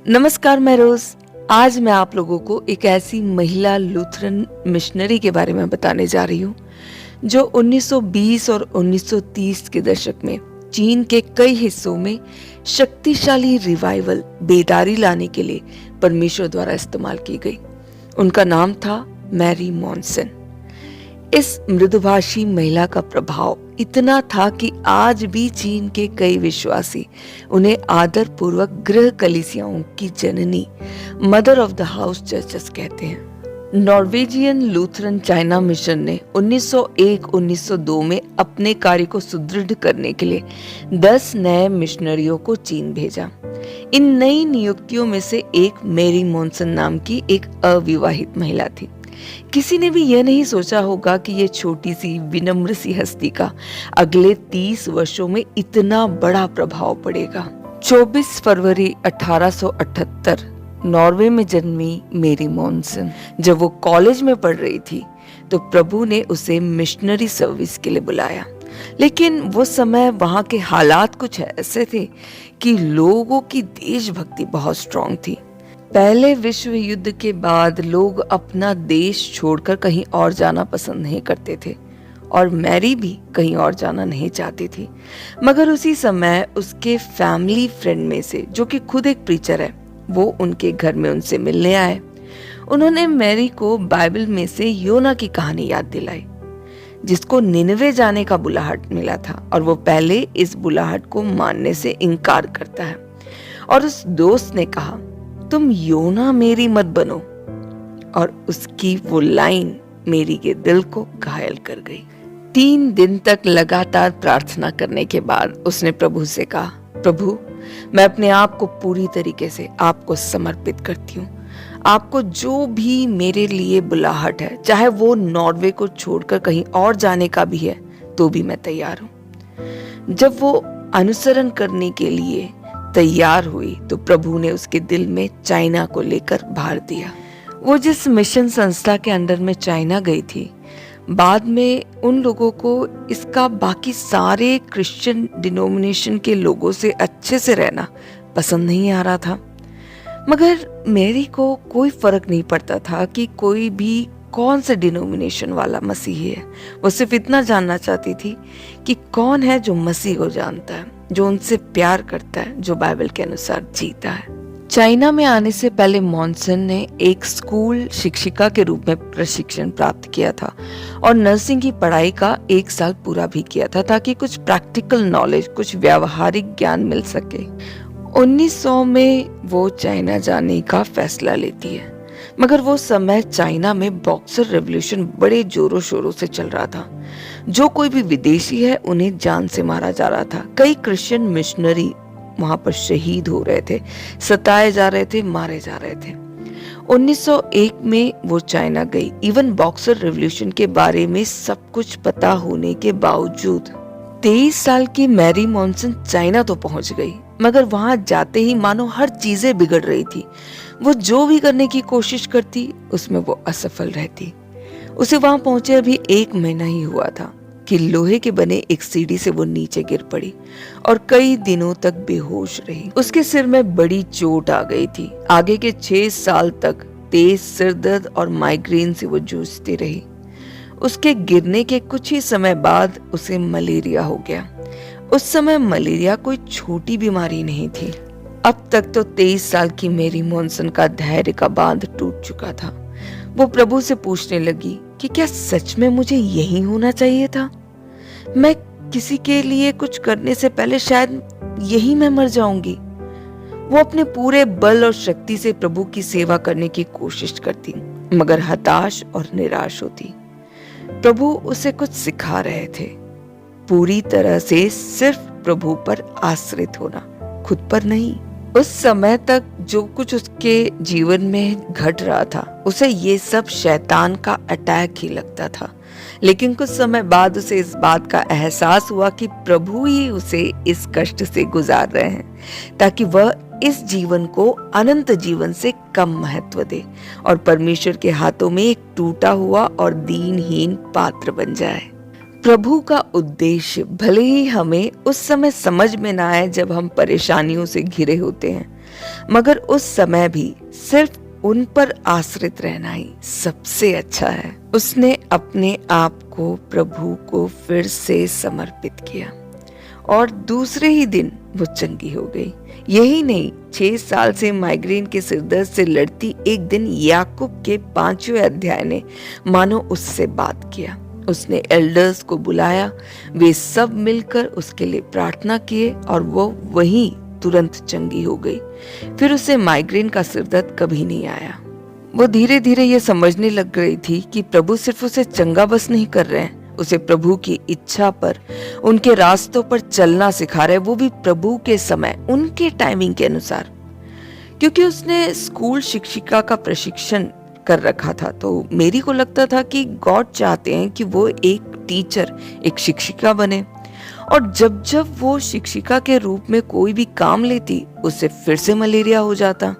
नमस्कार, मैं रोज। आज मैं आप लोगों को एक ऐसी महिला लूथरन मिशनरी के बारे में बताने जा रही हूँ जो 1920 और 1930 के दशक में चीन के कई हिस्सों में शक्तिशाली रिवाइवल बेदारी लाने के लिए परमेश्वर द्वारा इस्तेमाल की गई। उनका नाम था मैरी मॉनसन। इस मृदुभाषी महिला का प्रभाव इतना था कि आज भी चीन के कई विश्वासी उन्हें आदर पूर्वक गृह कलीसियाओं की जननी, mother of the house churches कहते हैं। नॉर्वेजियन लूथरन चाइना मिशन ने 1901-1902 में अपने कार्य को सुदृढ़ करने के लिए 10 नए मिशनरियों को चीन भेजा। इन नई नियुक्तियों में से एक मैरी मॉनसन नाम की एक अविवाहित महिला थी। किसी ने भी यह नहीं सोचा होगा कि ये छोटी सी विनम्र सी हस्ती का अगले 30 वर्षों में इतना बड़ा प्रभाव पड़ेगा। 24 फरवरी 1878 नॉर्वे में जन्मी मैरी मॉनसन जब वो कॉलेज में पढ़ रही थी तो प्रभु ने उसे मिशनरी सर्विस के लिए बुलाया। लेकिन वो समय वहां के हालात कुछ ऐसे थे कि लोगों की देशभक्ति बहुत स्ट्रांग थी। पहले विश्व युद्ध के बाद लोग अपना देश छोड़कर कहीं और जाना पसंद नहीं करते थे और मैरी भी कहीं और जाना नहीं चाहती थी। मगर उसी समय उसके फैमिली फ्रेंड में से, जो कि खुद एक प्रीचर है, वो उनके घर में उनसे मिलने आए। उन्होंने मैरी को बाइबल में से योना की कहानी याद दिलाई, जिसको निनवे जाने का बुलाहट मिला था और वो पहले इस बुलाहट को मानने से इनकार करता है। और उस दोस्त ने कहा, तुम योना मेरी मत बनो। और उसकी वो लाइन मेरी के दिल को घायल कर गई। 3 दिन तक लगातार प्रार्थना करने के बाद उसने प्रभु से कहा, प्रभु, मैं अपने आप को पूरी तरीके से आपको समर्पित करती हूँ। आपको जो भी मेरे लिए बुलाहट है, चाहे वो नॉर्वे को छोड़कर कहीं और जाने का भी है, तो भी मैं तैयार हूँ। जब वो अनुसरण करने के लिए तैयार हुई तो प्रभु ने उसके दिल में चाइना को लेकर भार दिया। वो जिस मिशन संस्था के अंडर में चाइना गई थी, बाद में उन लोगों को इसका बाकी सारे क्रिश्चियन डिनोमिनेशन के लोगों से अच्छे से रहना पसंद नहीं आ रहा था। मगर मैरी को कोई फर्क नहीं पड़ता था कि कोई भी कौन से डिनोमिनेशन वाला मसीही है। वो सिर्फ इतना जानना चाहती थी कि कौन है जो मसीह को जानता है, जो उनसे प्यार करता है, जो बाइबल के अनुसार जीता है। चाइना में आने से पहले मॉनसन ने एक स्कूल शिक्षिका के रूप में प्रशिक्षण प्राप्त किया था और नर्सिंग की पढ़ाई का 1 साल पूरा भी किया था, ताकि कुछ प्रैक्टिकल नॉलेज, कुछ व्यावहारिक ज्ञान मिल सके। 1900 में वो चाइना जाने का फैसला लेती है। मगर वो समय चाइना में बॉक्सर रेवोल्यूशन बड़े जोरों शोरों से चल रहा था। जो कोई भी विदेशी है उन्हें जान से मारा जा रहा था। कई क्रिश्चियन मिशनरी वहां पर शहीद हो रहे थे, सताए जा रहे थे, मारे जा रहे थे। 1901 में वो चाइना गई। इवन बॉक्सर रेवोल्यूशन के बारे में सब कुछ पता होने के बावजूद 23 साल की मैरी मॉनसन चाइना तो पहुंच गई, मगर वहां जाते ही मानो हर चीजें बिगड़ रही थी। वो जो भी करने की कोशिश करती उसमें वो असफल रहती। उसे वहां पहुंचे अभी 1 महीना ही हुआ था कि लोहे के बने एक सीढ़ी से वो नीचे गिर पड़ी और कई दिनों तक बेहोश रही। उसके सिर में बड़ी चोट आ गई थी। आगे के 6 साल तक तेज सिर दर्द और माइग्रेन से वो जूझती रही। उसके गिरने के कुछ ही समय बाद उसे मलेरिया हो गया। उस समय मलेरिया कोई छोटी बीमारी नहीं थी। अब तक तो 23 साल की मैरी मॉनसन का धैर्य का बांध टूट चुका था। वो प्रभु से पूछने लगी कि क्या सच में मुझे यही होना चाहिए था? मैं किसी के लिए कुछ करने से पहले शायद यही मैं मर जाऊंगी। वो अपने पूरे बल और शक्ति से प्रभु की सेवा करने की कोशिश करती, मगर हताश और निराश होती। प्रभु उसे कुछ सिखा रहे थे, पूरी तरह से सिर्फ प्रभु पर आश्रित होना, खुद पर नहीं। उस समय तक जो कुछ उसके जीवन में घट रहा था, उसे ये सब शैतान का अटैक ही लगता था। लेकिन कुछ समय बाद उसे इस बात का एहसास हुआ कि प्रभु ही उसे इस कष्ट से गुजार रहे हैं, ताकि वह इस जीवन को अनंत जीवन से कम महत्व दे और परमेश्वर के हाथों में एक टूटा हुआ और दीनहीन पात्र बन जाए। प्रभु का उद्देश्य भले ही हमें उस समय समझ में ना आए जब हम परेशानियों से घिरे होते हैं, मगर उस समय भी सिर्फ उन पर आश्रित रहना ही सबसे अच्छा है। उसने अपने आप को प्रभु को फिर से समर्पित किया और दूसरे ही दिन वो चंगी हो गई। यही नहीं, 6 साल से माइग्रेन के सिरदर्द से लड़ती एक दिन याकूब के 5वें अध्याय ने मानो उससे बात किया। उसने एल्डर्स को बुलाया, वे सब मिलकर उसके लिए प्रार्थना किए और वो वहीं तुरंत चंगी हो गई। फिर उसे माइग्रेन का सिरदर्द कभी नहीं आया। वो धीरे धीरे ये समझने लग गई थी कि प्रभु सिर्फ उसे चंगा बस नहीं कर रहे हैं, उसे प्रभु की इच्छा पर, उनके रास्तों पर चलना सिखा रहे, वो भी प्रभु के समय, उनके टाइमिंग के अनुसार। क्योंकि उसने स्कूल शिक्षिका का प्रशिक्षण कर रखा था, तो मेरी को लगता था कि गॉड चाहते हैं कि वो एक टीचर, एक शिक्षिका बने। और जब जब वो शिक्षिका के रूप में कोई भी काम लेती, उसे फिर से मलेरिया हो जाता।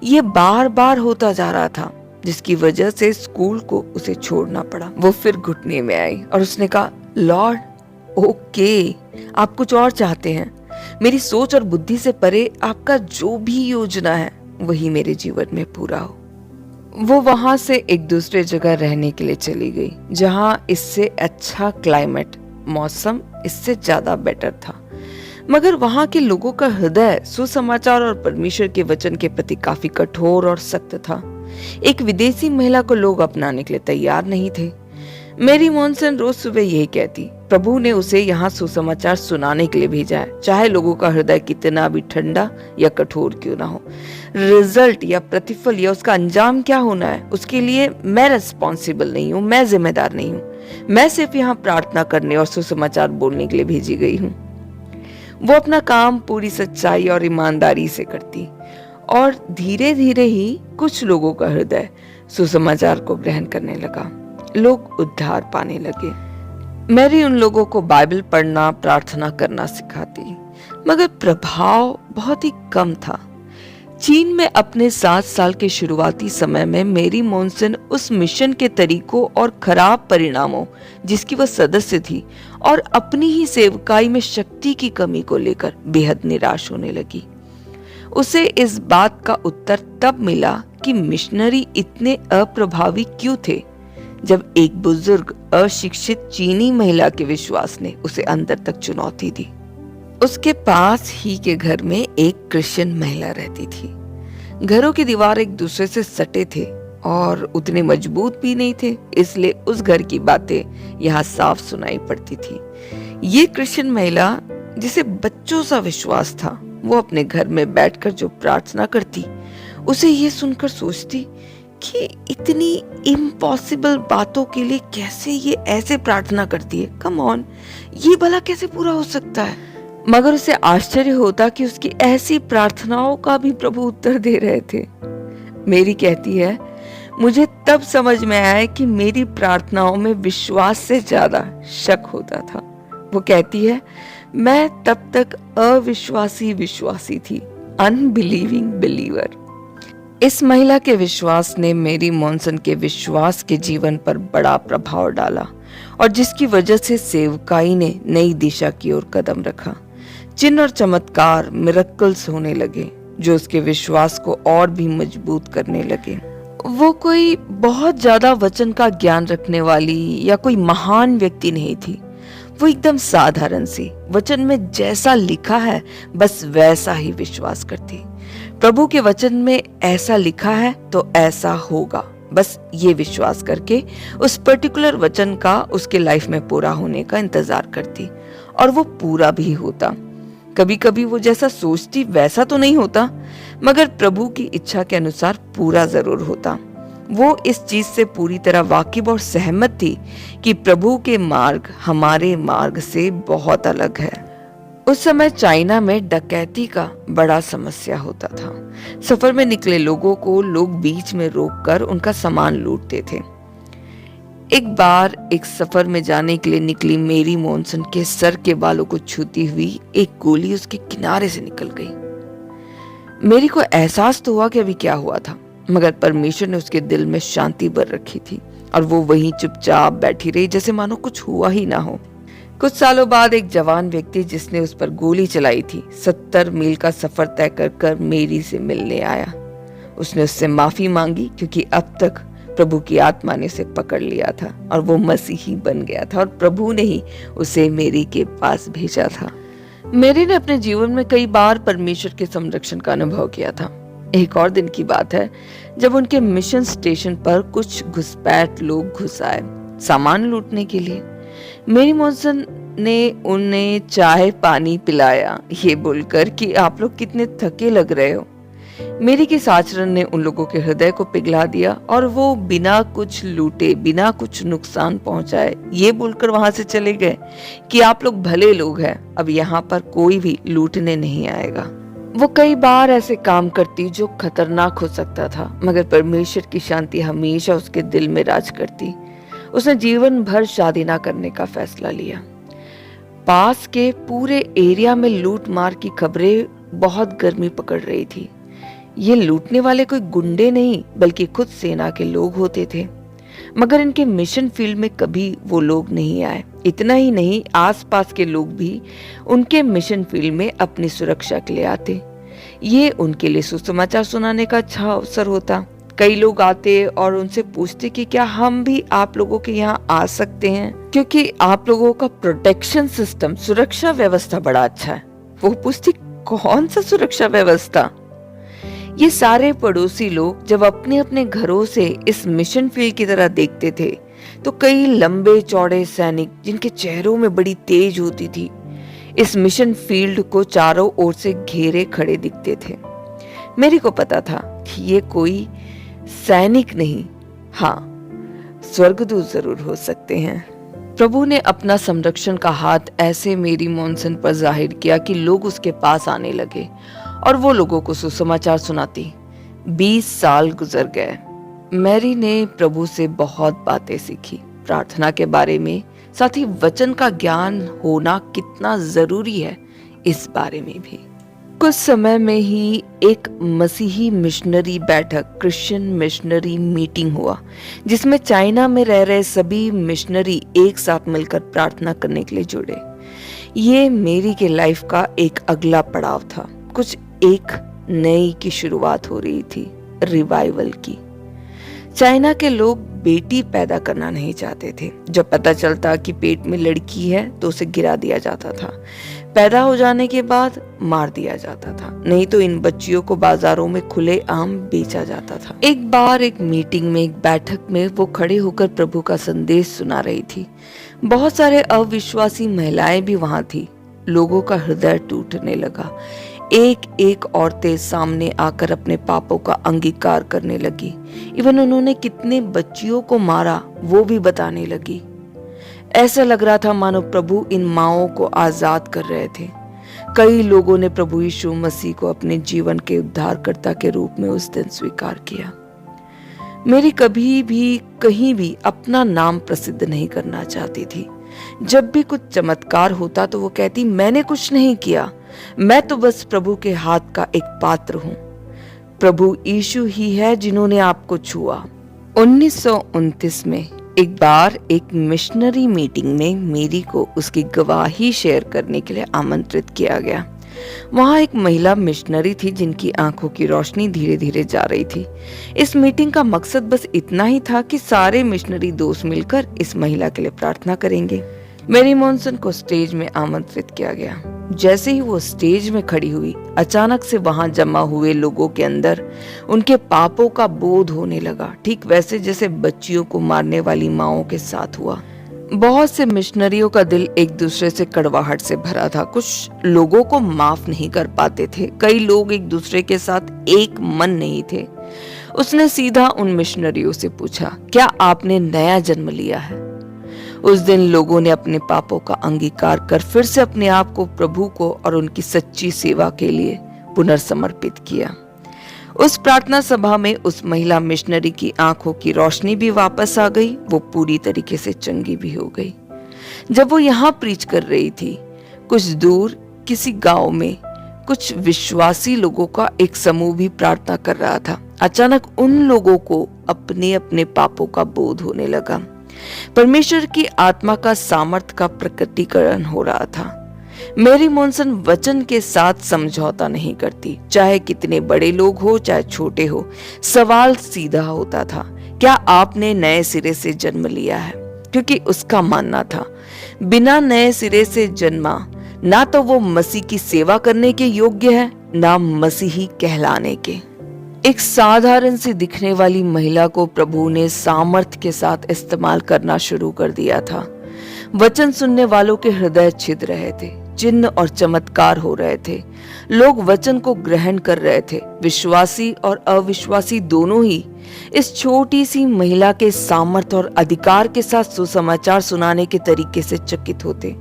ये बार बार होता जा रहा था, जिसकी वजह से स्कूल को उसे छोड़ना पड़ा। वो फिर घुटने में आई और उसने कहा, लॉर्ड, ओके, आप कुछ और चाहते हैं। मेरी सोच और बुद्धि से परे आपका जो भी योजना है वही मेरे जीवन में पूरा हो। वो वहां से एक दूसरे जगह रहने के लिए चली गई, जहां इससे अच्छा क्लाइमेट, मौसम इससे ज्यादा बेटर था। मगर वहां के लोगों का हृदय सुसमाचार और परमेश्वर के वचन के प्रति काफी कठोर और सख्त था। एक विदेशी महिला को लोग अपनाने के लिए तैयार नहीं थे। मेरी मॉनसन रोज सुबह यही कहती, प्रभु ने उसे यहाँ सुसमाचार सुनाने के लिए भेजा है, चाहे लोगों का हृदय कितना भी ठंडा या कठोर क्यों ना हो। रिजल्ट या प्रतिफल या उसका अंजाम क्या होना है, उसके लिए मैं रिस्पॉन्सिबल नहीं हूँ, मैं जिम्मेदार नहीं हूँ। मैं सिर्फ यहाँ प्रार्थना करने और सुसमाचार बोलने के लिए भेजी गई हूँ। वो अपना काम पूरी सच्चाई और ईमानदारी से करती और धीरे धीरे ही कुछ लोगों का हृदय सुसमाचार को ग्रहण करने लगा। लोग उद्धार पाने लगे। मैरी उन लोगों को बाइबल पढ़ना, प्रार्थना करना सिखाती, मगर प्रभाव बहुत ही कम था। चीन में अपने 7 साल के शुरुआती समय में मेरी मॉनसन उस मिशन के तरीकों और खराब परिणामों जिसकी वह सदस्य थी और अपनी ही सेवकाई में शक्ति की कमी को लेकर बेहद निराश होने लगी। उसे इस बात का उत्तर तब मिला कि मिशनरी इतने अप्रभावी क्यों थे, जब एक बुजुर्ग अशिक्षित चीनी महिला के विश्वास ने उसे अंदर तक चुनौती दी। उसके पास ही के घर में एक क्रिश्चियन महिला रहती थी। घरों की दीवार एक दूसरे से सटे थे और उतने मजबूत भी नहीं थे, इसलिए उस घर की बातें यहाँ साफ सुनाई पड़ती थी। ये क्रिश्चियन महिला, जिसे बच्चों सा विश्वास था, वो अपने घर में बैठकर जो प्रार्थना करती, उसे ये सुनकर सोचती कि इतनी इम्पॉसिबल बातों के लिए कैसे ये ऐसे प्रार्थना करती है। कम ऑन, ये भला कैसे पूरा हो सकता है? मगर उसे आश्चर्य होता कि उसकी ऐसी प्रार्थनाओं का भी प्रभु उत्तर दे रहे थे। मेरी कहती है, मुझे तब समझ में आया कि मेरी प्रार्थनाओं में विश्वास से ज्यादा शक होता था। वो कहती है, मैं तब तक अविश्वासी विश्वासी थी, अनबिलीविंग बिलीवर। इस महिला के विश्वास ने मेरी मॉनसन के विश्वास के जीवन पर बड़ा प्रभाव डाला और जिसकी वजह से सेवकाई ने नई दिशा की ओर कदम रखा। चिन्ह और चमत्कार, मिरेकल्स होने लगे जो उसके विश्वास को और भी मजबूत करने लगे। वो कोई बहुत ज्यादा वचन का ज्ञान रखने वाली या कोई महान व्यक्ति नहीं थी। वो एकदम साधारण सी, वचन में जैसा लिखा है बस वैसा ही विश्वास करती। प्रभु के वचन में ऐसा लिखा है तो ऐसा होगा, बस ये विश्वास करके उस पर्टिकुलर वचन का उसके लाइफ में पूरा होने का इंतजार करती और वो पूरा भी होता। कभी कभी वो जैसा सोचती वैसा तो नहीं होता, मगर प्रभु की इच्छा के अनुसार पूरा जरूर होता। वो इस चीज से पूरी तरह वाकिफ और सहमत थी कि प्रभु के मार्ग हमारे मार्ग से बहुत अलग है। उस समय चाइना में डकैती का बड़ा समस्या होता था। सफर में निकले लोगों को लोग बीच में रोककर उनका सामान लूटते थे। एक बार एक सफर में जाने के लिए निकली मेरी मॉनसन के सर के बालों को छूती हुई एक गोली उसके किनारे से निकल गई। मेरी को एहसास तो हुआ कि अभी क्या हुआ था, मगर परमेश्वर ने उसके दिल में शांति भर रखी थी और वो वहीं चुपचाप बैठी रही, जैसे मानो कुछ हुआ ही ना हो। कुछ सालों बाद एक जवान व्यक्ति जिसने उस पर गोली चलाई थी 70 मील का सफर तय कर मेरी से मिलने आया। उसने उससे माफी मांगी क्योंकि अब तक प्रभु की आत्मा ने उसे पकड़ लिया था और वो मसीही बन गया था और प्रभु ने ही उसे मेरी के पास भेजा था। मेरी ने अपने जीवन में कई बार परमेश्वर के संरक्षण का अनुभव किया था। एक और दिन की बात है जब उनके मिशन स्टेशन पर कुछ घुसपैठ लोग घुस आए सामान लूटने के लिए। मेरी मॉन्सन ने उन्हें चाय पानी पिलाया ये बोलकर कि आप लोग कितने थके लग रहे हो। मेरी के आचरण ने उन लोगों के हृदय को पिघला दिया और वो बिना कुछ लूटे बिना कुछ नुकसान पहुंचाए ये बोलकर वहां से चले गए कि आप लोग भले लोग हैं, अब यहाँ पर कोई भी लूटने नहीं आएगा। वो कई बार ऐसे काम करती जो खतरनाक हो सकता था, मगर परमेश्वर की शांति हमेशा उसके दिल में राज करती। उसने जीवन भर शादी ना करने का फैसला लिया। पास के पूरे एरिया में लूट मार की खबरें बहुत गर्मी पकड़ रही थी। ये लूटने वाले कोई गुंडे नहीं बल्कि खुद सेना के लोग होते थे, मगर इनके मिशन फील्ड में कभी वो लोग नहीं आए। इतना ही नहीं, आसपास के लोग भी उनके मिशन फील्ड में अपनी सुरक्षा के लिए आते। ये उनके लिए सुसमाचार सुनाने का अच्छा अवसर होता। कई लोग आते और उनसे पूछते कि क्या हम भी आप लोगों के यहाँ आ सकते हैं, क्योंकि आप लोगों का प्रोटेक्शन सिस्टम सुरक्षा व्यवस्था बड़ा अच्छा है। वो पूछती कौन सा सुरक्षा व्यवस्था। ये सारे पड़ोसी लोग जब अपने अपने घरों से इस मिशन फील्ड की तरह देखते थे तो कई लंबे चौड़े सैनिक जिनके चेहरों में बड़ी तेज होती थी इस मिशन फील्ड को चारों ओर से घेरे खड़े दिखते थे। मेरी को पता था कि ये कोई सैनिक नहीं, हाँ स्वर्गदूत जरूर हो सकते हैं। प्रभु ने अपना संरक्षण का हाथ ऐसे मेरी मॉन्सन पर जाहिर किया कि लोग उसके पास आने लगे और वो लोगों को सुसमाचार सुनाती। 20 साल गुजर गए। मैरी ने प्रभु से बहुत बातें सीखी, प्रार्थना के बारे में, साथ ही वचन का ज्ञान होना कितना जरूरी है इस बारे में भी। कुछ समय में ही एक मसीही मिशनरी बैठक, क्रिश्चियन मिशनरी मीटिंग हुआ, जिसमें चाइना में रह रहे सभी मिशनरी एक साथ मिलकर प्रार्थना करने के लिए जुड़े। ये मेरी के लाइफ का एक अगला पड़ाव था। कुछ एक नई की शुरुआत हो रही थी, रिवाइवल की। चाइना के लोग बेटी पैदा करना नहीं चाहते थे। जब पता चलता कि पेट में लड़की है तो उसे गिरा दिया जाता था। पैदा हो जाने के बाद मार दिया जाता था, नहीं तो इन बच्चियों को बाजारों में खुले आम बेचा जाता था। एक बार एक मीटिंग में, एक बैठक में वो खड़े होकर प्रभु का संदेश सुना रही थी। बहुत सारे अविश्वासी महिलाएं भी वहां थी। लोगों का हृदय टूटने लगा। एक एक औरतें सामने आकर अपने पापों का अंगीकार करने लगी। इवन उन्होंने कितने बच्चियों को मारा वो भी बताने लगी। ऐसा लग रहा था मानो प्रभु इन माओं को आजाद कर रहे थे। कई लोगों ने प्रभु यीशु मसीह को अपने जीवन के उद्धारकर्ता के रूप में उस दिन स्वीकार किया। मेरी कभी भी कहीं भी अपना नाम प्रसिद्ध नहीं करना चाहती थी। जब भी कुछ चमत्कार होता तो वो कहती, मैंने कुछ नहीं किया, मैं तो बस प्रभु के हाथ का एक पात्र हूँ। प्रभु यीशु ही है जिन्होंने आपको छुआ। 1929 में एक बार एक मिशनरी मीटिंग में मेरी को उसकी गवाही शेयर करने के लिए आमंत्रित किया गया। वहां एक महिला मिशनरी थी जिनकी आंखों की रोशनी धीरे धीरे जा रही थी। इस मीटिंग का मकसद बस इतना ही था कि सारे मिशनरी दोस्त मिलकर इस महिला के लिए प्रार्थना करेंगे। मेरी मॉन्सन को स्टेज में आमंत्रित किया गया। जैसे ही वो स्टेज में खड़ी हुई, अचानक से वहां जमा हुए लोगों के अंदर उनके पापों का बोध होने लगा, ठीक वैसे जैसे बच्चियों को मारने वाली माओं के साथ हुआ। बहुत से मिशनरियों का दिल एक दूसरे से कड़वाहट से भरा था। कुछ लोगों को माफ नहीं कर पाते थे। कई लोग एक दूसरे के साथ एक मन नहीं थे। उसने सीधा उन मिशनरियों से पूछा, क्या आपने नया जन्म लिया है? उस दिन लोगों ने अपने पापों का अंगीकार कर फिर से अपने आप को प्रभु को और उनकी सच्ची सेवा के लिए पुनर्समर्पित किया। उस प्रार्थना सभा में उस महिला मिशनरी की आंखों की रोशनी भी वापस आ गई। वो पूरी तरीके से चंगी भी हो गई। जब वो यहाँ प्रीच कर रही थी, कुछ दूर किसी गांव में कुछ विश्वासी लोगों का एक समूह भी प्रार्थना कर रहा था। अचानक उन लोगों को अपने अपने पापों का बोध होने लगा। परमेश्वर की आत्मा का सामर्थ्य का प्रकटीकरण हो रहा था। मेरी मॉनसन वचन के साथ समझौता नहीं करती, चाहे कितने बड़े लोग हो चाहे छोटे हो। सवाल सीधा होता था, क्या आपने नए सिरे से जन्म लिया है? क्योंकि उसका मानना था बिना नए सिरे से जन्मा ना तो वो मसीह की सेवा करने के योग्य है, ना मसीही कहलाने के। एक साधारण सी दिखने वाली महिला को प्रभु ने सामर्थ्य के साथ इस्तेमाल करना शुरू कर दिया था। वचन सुनने वालों के हृदय छिद रहे थे, चिन्ह और चमत्कार हो रहे थे, लोग वचन को ग्रहण कर रहे थे। विश्वासी और अविश्वासी दोनों ही इस छोटी सी महिला के सामर्थ्य और अधिकार के साथ सुसमाचार सुनाने के तरीके से चकित होते।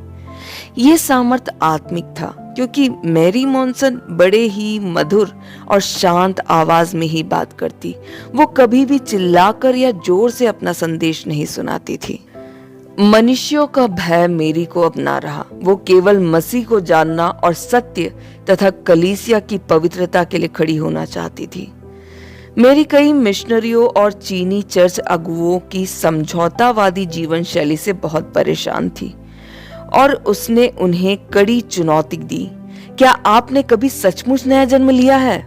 ये सामर्थ्य आत्मिक था, क्योंकि मैरी मॉनसन बड़े ही मधुर और शांत आवाज में ही बात करती। वो कभी भी चिल्लाकर या जोर से अपना संदेश नहीं सुनाती थी। मनुष्यों का भय मेरी को अपना रहा। वो केवल मसीह को जानना और सत्य तथा कलीसिया की पवित्रता के लिए खड़ी होना चाहती थी। मेरी कई मिशनरियों और चीनी चर्च अगुओं की समझौतावादी जीवन शैली से बहुत परेशान थी और उसने उन्हें कड़ी चुनौती दी। क्या आपने कभी सचमुच नया जन्म लिया है?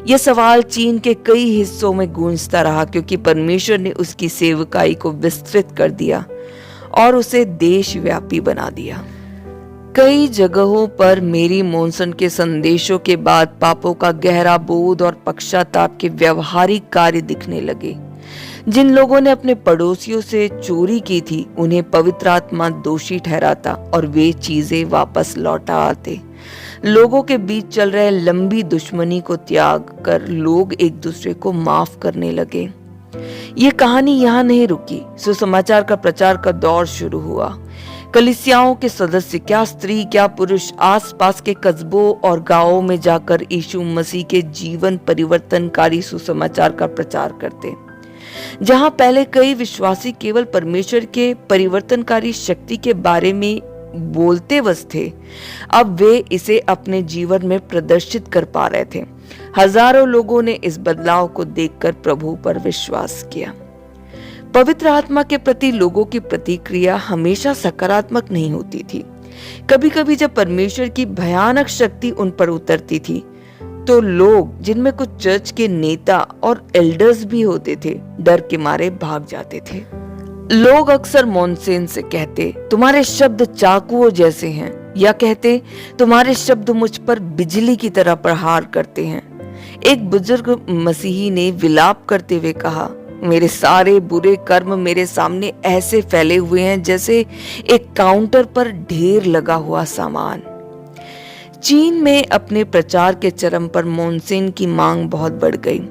यह सवाल चीन के कई हिस्सों में गूंजता रहा, क्योंकि परमेश्वर ने उसकी सेवकाई को विस्तृत कर दिया और उसे देशव्यापी बना दिया। कई जगहों पर मेरी मॉनसन के संदेशों के बाद पापों का गहरा बोध और पश्चाताप के व्यवहारिक कार्य दिखने लगे। जिन लोगों ने अपने पड़ोसियों से चोरी की थी, उन्हें पवित्र आत्मा दोषी ठहराता और वे चीजें वापस लौटा आते। लोगों के बीच चल रहे लंबी दुश्मनी को त्याग कर लोग एक दूसरे को माफ करने लगे। ये कहानी यहाँ नहीं रुकी। सुसमाचार का प्रचार का दौर शुरू हुआ। कलीसियाओं के सदस्य, क्या स्त्री क्या पुरुष, आसपास के कस्बों और गांवों में जाकर यीशु मसीह के जीवन परिवर्तनकारी सुसमाचार का प्रचार करते। जहां पहले कई विश्वासी केवल परमेश्वर के परिवर्तनकारी शक्ति के बारे में बोलते बस थे, अब वे इसे अपने जीवन में प्रदर्शित कर पा रहे थे। हजारों लोगों ने इस बदलाव को देखकर प्रभु पर विश्वास किया। पवित्र आत्मा के प्रति लोगों की प्रतिक्रिया हमेशा सकारात्मक नहीं होती थी। कभी कभी जब परमेश्वर की भयानक शक्ति उन पर उतरती थी, तो लोग, जिनमें कुछ चर्च के नेता और एल्डर्स भी होते थे, डर के मारे भाग जाते थे। लोग अक्सर मॉनसन से कहते, तुम्हारे शब्द चाकुओं जैसे हैं, या कहते, तुम्हारे शब्द मुझ पर बिजली की तरह प्रहार करते हैं। एक बुजुर्ग मसीही ने विलाप करते हुए कहा, मेरे सारे बुरे कर्म मेरे सामने ऐसे फैले हुए हैं जैसे एक काउंटर पर ढेर लगा हुआ सामान। चीन में अपने प्रचार के चरम पर मॉनसन की मांग बहुत बढ़ गई।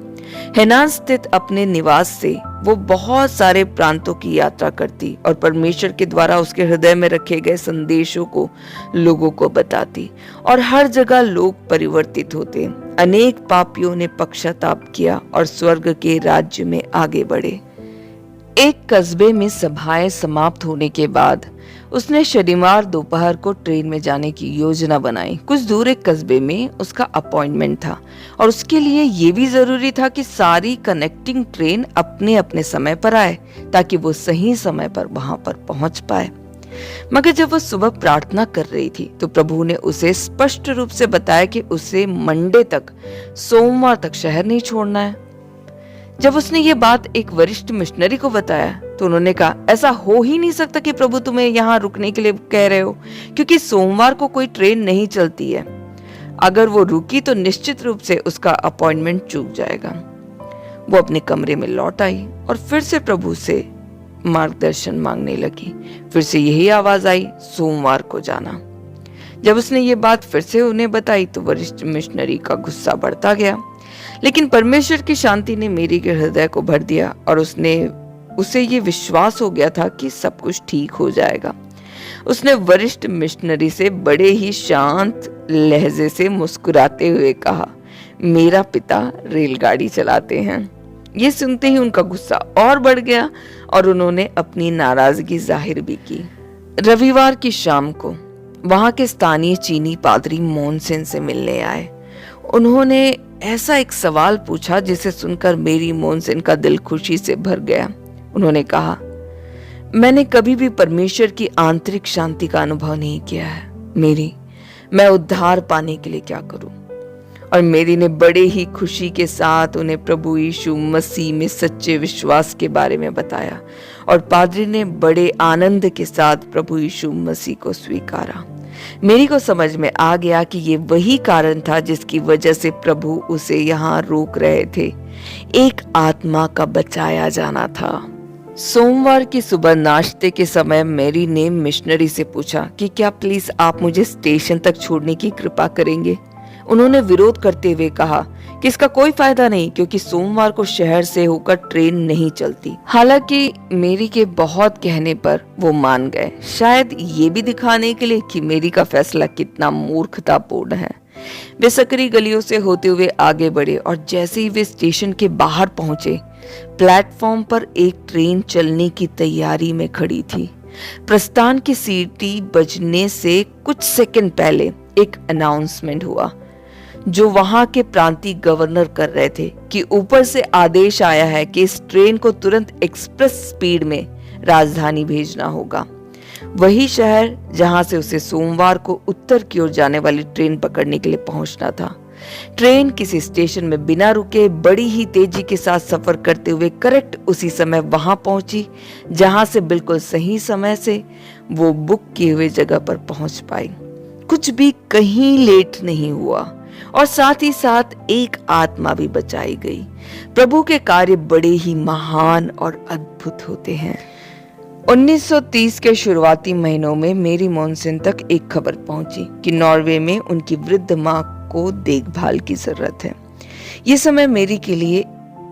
हेनान स्थित अपने निवास से वो बहुत सारे प्रांतों की यात्रा करती और परमेश्वर के द्वारा उसके हृदय में रखे गए संदेशों को लोगों को बताती, और हर जगह लोग परिवर्तित होते। अनेक पापियों ने पश्चाताप किया और स्वर्ग के राज्य में आगे बढ़े। एक कस्बे में सभाएं समाप्त होने के बाद उसने शनिवार दोपहर को ट्रेन में जाने की योजना बनाई। कुछ दूर एक कस्बे में उसका अपॉइंटमेंट था और उसके लिए ये भी जरूरी था कि सारी कनेक्टिंग ट्रेन अपने अपने समय पर आए, ताकि वो सही समय पर वहां पर पहुंच पाए। मगर जब वो सुबह प्रार्थना कर रही थी तो प्रभु ने उसे स्पष्ट रूप से बताया कि उसे मंडे तक, सोमवार तक शहर नहीं छोड़ना है। जब उसने ये बात एक वरिष्ठ मिशनरी को बताया तो उन्होंने कहा, ऐसा हो ही नहीं सकता कि प्रभु तुम्हें यहाँ रुकने के लिए कह रहे हो, क्योंकि सोमवार को कोई ट्रेन नहीं चलती है। अगर वो रुकी तो निश्चित रूप से उसका अपॉइंटमेंट चूक जाएगा। वो अपने कमरे में लौट आई और फिर से प्रभु से मार्गदर्शन मांगने लगी। फिर से यही आवाज आई, सोमवार को जाना। जब उसने ये बात फिर से उन्हें बताई तो वरिष्ठ मिशनरी का गुस्सा बढ़ता गया, लेकिन परमेश्वर की शांति ने मेरी के हृदय को भर दिया और उसे ये विश्वास हो गया था कि सब कुछ ठीक हो जाएगा। उसने वरिष्ठ मिशनरी से बड़े ही शांत लहजे से मुस्कुराते हुए कहा, मेरा पिता रेलगाड़ी चलाते हैं। ये सुनते ही उनका गुस्सा और बढ़ गया और उन्होंने अपनी नाराजगी जाहिर भी की। रविवार की शाम को वहां के स्थानीय चीनी पादरी मॉनसन से मिलने आए। उन्होंने ऐसा एक सवाल पूछा जिसे सुनकर मेरी मॉनसन का दिल खुशी से भर गया। उन्होंने कहा, मैंने कभी भी परमेश्वर की आंतरिक शांति का अनुभव नहीं किया है। मैं उद्धार पाने के लिए क्या करूं? और मेरी ने बड़े ही खुशी के साथ उन्हें प्रभु यीशु मसीह में सच्चे विश्वास के बारे में बताया और पादरी ने बड़े आनंद के साथ प्रभु यीशु मसीह को स्वीकारा। मेरी को समझ में आ गया कि ये वही कारण था जिसकी वजह से प्रभु उसे यहाँ रोक रहे थे। एक आत्मा का बचाया जाना था। सोमवार की सुबह नाश्ते के समय मैरी ने मिशनरी से पूछा कि क्या प्लीज आप मुझे स्टेशन तक छोड़ने की कृपा करेंगे। उन्होंने विरोध करते हुए कहा कि इसका कोई फायदा नहीं, क्योंकि सोमवार को शहर से होकर ट्रेन नहीं चलती। हालांकि मेरी के बहुत कहने पर वो मान गए, शायद ये भी दिखाने के लिए कि मेरी का फैसला कितना मूर्खतापूर्ण है। वे सकरी गलियों से होते हुए आगे बढ़े और जैसे ही वे स्टेशन के बाहर पहुंचे, प्लेटफॉर्म पर एक ट्रेन चलने की तैयारी में खड़ी थी। प्रस्थान की सीटी बजने से कुछ सेकंड पहले एक अनाउंसमेंट हुआ जो वहां के प्रांतीय गवर्नर कर रहे थे कि ऊपर से आदेश आया है कि इस ट्रेन को तुरंत एक्सप्रेस स्पीड में राजधानी भेजना होगा, वही शहर जहां से उसे सोमवार को उत्तर की ओर जाने वाली ट्रेन पकड़ने के लिए पहुंचना था। ट्रेन किसी स्टेशन में बिना रुके बड़ी ही तेजी के साथ सफर करते हुए करेक्ट उसी समय वहां पहुंची जहां से बिल्कुल सही समय से वो बुक किए हुए जगह पर पहुंच पाई। कुछ भी कहीं लेट नहीं हुआ और साथ ही साथ एक आत्मा भी बचाई गई। प्रभु के कार्य बड़े ही महान और अद्भुत होते हैं। 1930 के शुरुआती महीनों में मेरी मोनसन तक एक खबर पहुंची कि नॉर्वे में उनकी वृद्ध मां को देखभाल की जरूरत है। ये समय मेरी के लिए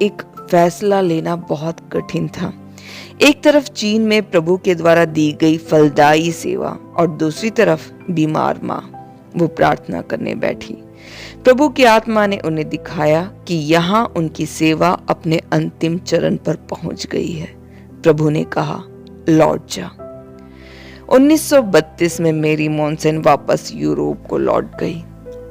एक फैसला लेना बहुत कठिन था। एक तरफ चीन में प्रभु के द्वारा दी गई फलदायी सेवा और दूसरी तरफ बीमार मां। वो प्रार्थना करने बैठी। प्रभु की आत्मा ने उन्हें दिखाया कि यहाँ उनकी सेवा अपने अंतिम चरण पर पहुंच गई है। प्रभु ने कहा, लौट जा। 1932 में मेरी मोनसन वापस यूरोप को लौट गई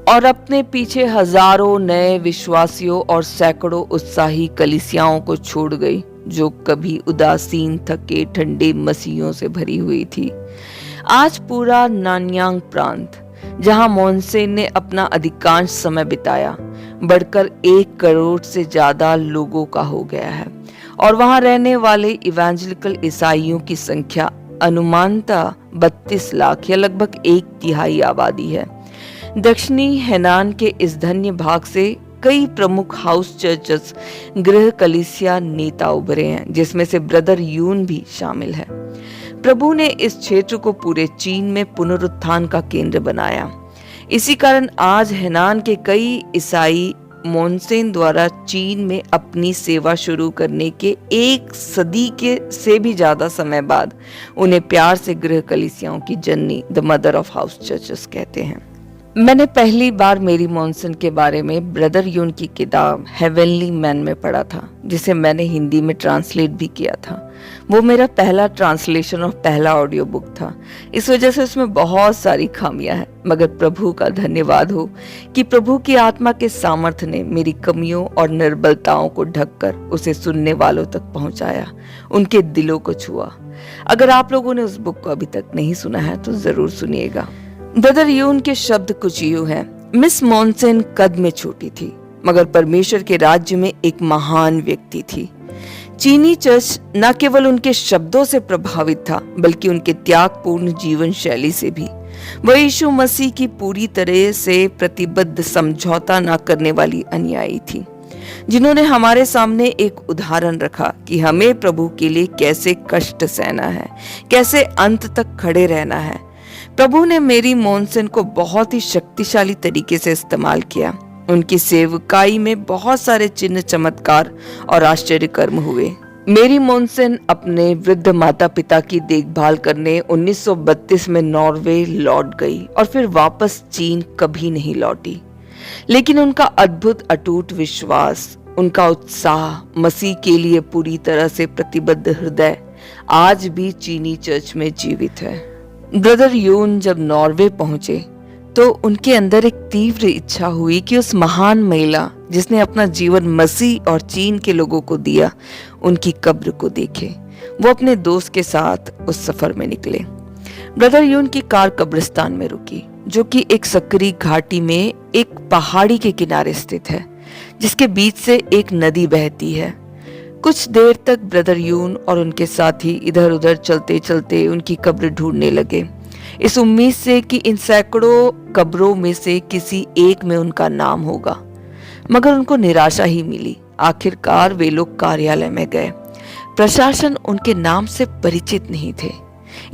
और अपने पीछे हजारों नए विश्वासियों और सैकड़ों उत्साही कलीसियाओं को छोड़ गई जो कभी उदासीन थके ठंडे मसीहों से भरी हुई थी। आज पूरा नानयांग प्रांत, जहां मोनसेन ने अपना अधिकांश समय बिताया, बढ़कर 1 करोड़ से ज्यादा लोगों का हो गया है और वहां रहने वाले इवेंजेलिकल ईसाइयों की संख्या अनुमानतः 32 लाख या लगभग 1/3 आबादी है। दक्षिणी हेनान के इस धन्य भाग से कई प्रमुख हाउस चर्चेस, गृह कलीसिया नेता उभरे हैं, जिसमें से ब्रदर यून भी शामिल है। प्रभु ने इस क्षेत्र को पूरे चीन में पुनरुत्थान का केंद्र बनाया। इसी कारण आज हेनान के कई ईसाई मोनसेन द्वारा चीन में अपनी सेवा शुरू करने के 1 सदी के से भी ज्यादा समय बाद उन्हें प्यार से गृह कलीसियाओं की जननी, the mother of house churches कहते हैं। मैंने पहली बार मेरी मोनसन के बारे में ब्रदर यून की किताब हेवनली मैन में पढ़ा था, जिसे मैंने हिंदी में ट्रांसलेट भी किया था। वो मेरा पहला ट्रांसलेशन और पहला ऑडियो बुक था। इस वजह से उसमें बहुत सारी खामियां हैं, मगर प्रभु का धन्यवाद हो कि प्रभु की आत्मा के सामर्थ्य ने मेरी कमियों और निर्बलताओं को ढककर उसे सुनने वालों तक पहुंचाया, उनके दिलों को छुआ। अगर आप लोगों ने उस बुक को अभी तक नहीं सुना है तो जरूर सुनिएगा। ब्रदर यून के शब्द कुछ यूं हैं, मिस मोनसन कद में छोटी थी मगर परमेश्वर के राज्य में एक महान व्यक्ति थी। चीनी चर्च न केवल उनके शब्दों से प्रभावित था बल्कि उनके त्यागपूर्ण जीवन शैली से भी। वह यीशु मसीह की पूरी तरह से प्रतिबद्ध, समझौता न करने वाली अनुयायी थी, जिन्होंने हमारे सामने एक उदाहरण रखा कि हमें प्रभु के लिए कैसे कष्ट सहना है, कैसे अंत तक खड़े रहना है। प्रभु ने मेरी मोनसन को बहुत ही शक्तिशाली तरीके से इस्तेमाल किया। उनकी सेवकाई में बहुत सारे चिन्ह, चमत्कार और आश्चर्य कर्म हुए। मेरी मोनसन अपने वृद्ध माता पिता की देखभाल करने 1932 में नॉर्वे लौट गई और फिर वापस चीन कभी नहीं लौटी। लेकिन उनका अद्भुत अटूट विश्वास, उनका उत्साह, मसीह के लिए पूरी तरह से प्रतिबद्ध हृदय आज भी चीनी चर्च में जीवित है। ब्रदर यून जब नॉर्वे पहुंचे तो उनके अंदर एक तीव्र इच्छा हुई कि उस महान महिला जिसने अपना जीवन मसीह और चीन के लोगों को दिया, उनकी कब्र को देखे। वो अपने दोस्त के साथ उस सफर में निकले। ब्रदर यून की कार कब्रिस्तान में रुकी, जो कि एक सकरी घाटी में एक पहाड़ी के किनारे स्थित है, जिसके बीच से एक नदी बहती है। कुछ देर तक ब्रदर यून और उनके साथी इधर उधर चलते चलते उनकी कब्र ढूंढने लगे, इस उम्मीद से कि इन सैकड़ों कब्रों में से किसी एक में उनका नाम होगा। मगर उनको निराशा ही मिली। आखिरकार वे लोग कार्यालय में गए। प्रशासन उनके नाम से परिचित नहीं थे,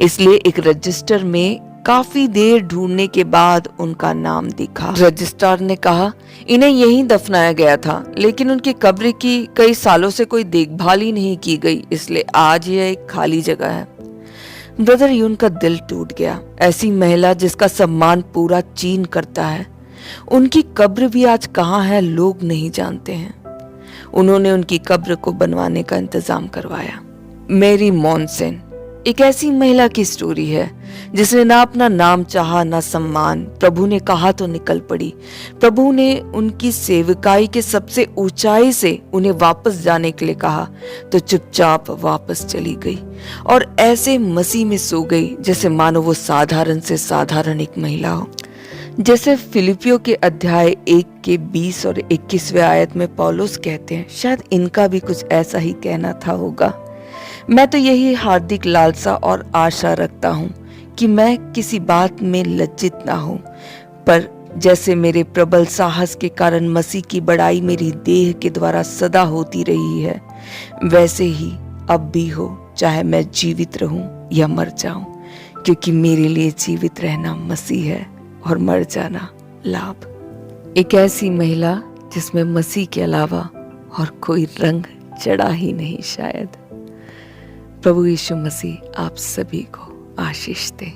इसलिए एक रजिस्टर में काफी देर ढूंढने के बाद उनका नाम दिखा। रजिस्ट्रार ने कहा, इन्हें यहीं दफनाया गया था, लेकिन उनकी कब्र की कई सालों से कोई देखभाल ही नहीं की गई, इसलिए आज यह एक खाली जगह है। ब्रदर यून का दिल टूट गया। ऐसी महिला जिसका सम्मान पूरा चीन करता है, उनकी कब्र भी आज कहाँ है लोग नहीं जानते हैं। उन्होंने उनकी कब्र को बनवाने का इंतजाम करवाया। मेरी मॉनसेन एक ऐसी महिला की स्टोरी है जिसने ना अपना नाम चाहा ना सम्मान। प्रभु ने कहा तो निकल पड़ी। प्रभु ने उनकी सेवकाई के सबसे ऊंचाई से उन्हें वापस जाने के लिए कहा तो चुपचाप वापस चली गई और ऐसे मसीह में सो गई जैसे मानो वो साधारण से साधारण एक महिला हो। जैसे फिलिपियों के अध्याय 1 के 20 और 21वें आयत में पौलुस कहते हैं, शायद इनका भी कुछ ऐसा ही कहना था होगा। मैं तो यही हार्दिक लालसा और आशा रखता हूँ कि मैं किसी बात में लज्जित ना हूँ, पर जैसे मेरे प्रबल साहस के कारण मसीह की बड़ाई मेरी देह के द्वारा सदा होती रही है, वैसे ही अब भी हो, चाहे मैं जीवित रहूं या मर जाऊं, क्योंकि मेरे लिए जीवित रहना मसीह है और मर जाना लाभ। एक ऐसी महिला जिसमें मसीह के अलावा और कोई रंग चढ़ा ही नहीं शायद। प्रभु यीशु मसीह आप सभी को आशीष दे।